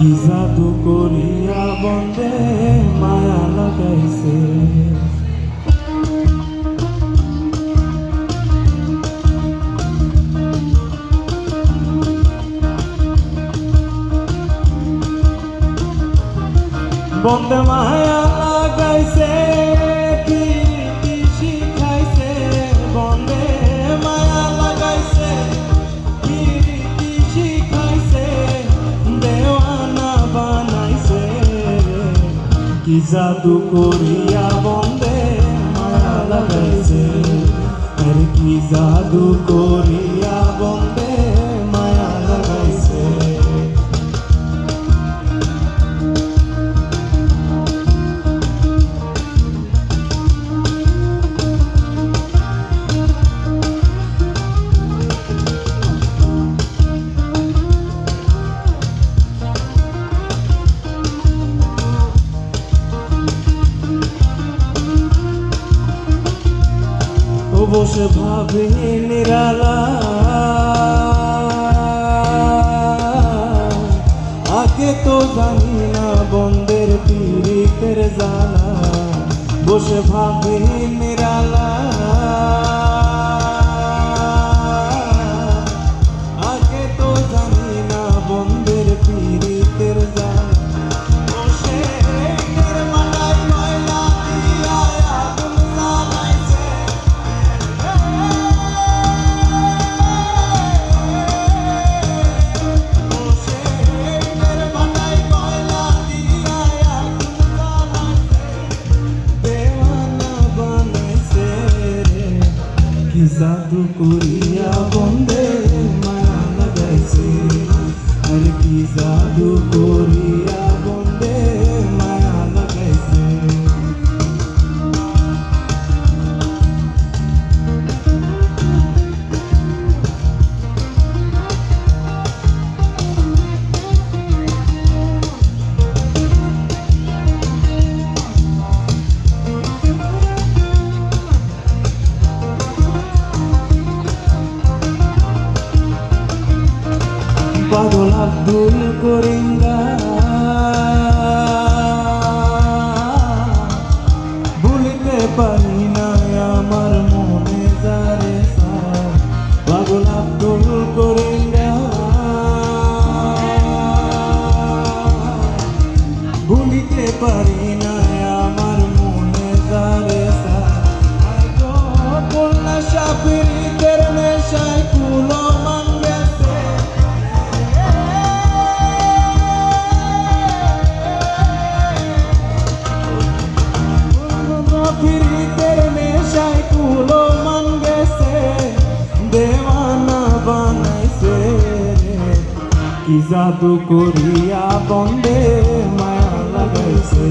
কি জাদু করিয়া বন্দে মায়া লাগাইছে। বন্দে মায়া লাগাইছে, কি শিখাইছে। বন্দে মায়া লাগাইছে, কি শিখাইছে। দেওয়ানা বানাইছে, কি জাদু করিয়া বন্দে মায়া লাগাইছে। আর কি জাদু করিয়া বন্দে মায়া লাগাইছে। বসে ভাবে নিরালা, আগে তো জানি না বন্দের পীড়িতের জ্বালা। বসে ভাবে নিরালা, আগে তো জানি না বন্দের পীড়িতের জ্বালা। কি জাদু করিয়া বন্দে মায়া লাগাইছে। আর কি জাদু করিয়া বন্দে মায়া লাগাইছে। পাগল আব্দুল করিঙ্গা, ভুলিতে পারি না আমার মনে যারে সারা। পাগল আব্দুল করিঙ্গা, ভুলিতে পারি না আমার মনে যারে সারা। কন্যা সাফিরিদের নেশায় কুলো মান গেছে। ফিরিতের নেশায় কুলো মান গেছে, দেওয়ানা বানাইছে। কি জাদু করিয়া বন্দে মায়া লাগাইছে।